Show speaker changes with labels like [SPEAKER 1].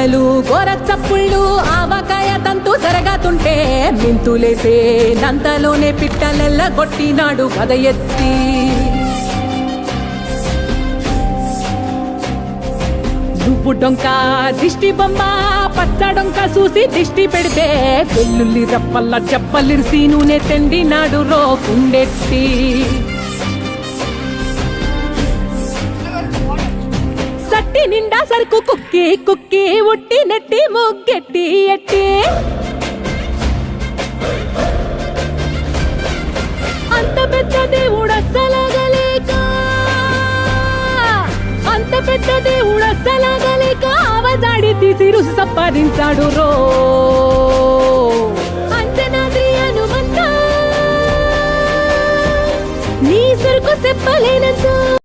[SPEAKER 1] గంటలు గోర చప్పుళ్ళు ఆవకాయ తంతు జరగతుంటే మింతులేసే నంతలోనే పిట్టలెల్ల కొట్టినాడు గద ఎత్తి నువ్వు డొంక దిష్టి బొమ్మ పచ్చడొంక చూసి దిష్టి పెడితే వెల్లుల్లి రప్పల్ల చెప్పలిరిసి నూనె తెండినాడు రో కుండెత్తి సట్టి నిండా సరుకు కుక్కి కుక్కి ఉట్టి నెట్టి ముగ్గెట్టి ఎట్టి అంత పెద్ద దేవుడస్సలగలేక అంత పెద్ద దేవుడస్సలగలేక ఆవజాడి తీసి రుసు సంపాదించాడు రో అంతనాద్రి హనుమంత నీ సరుకు చెప్పలేనంత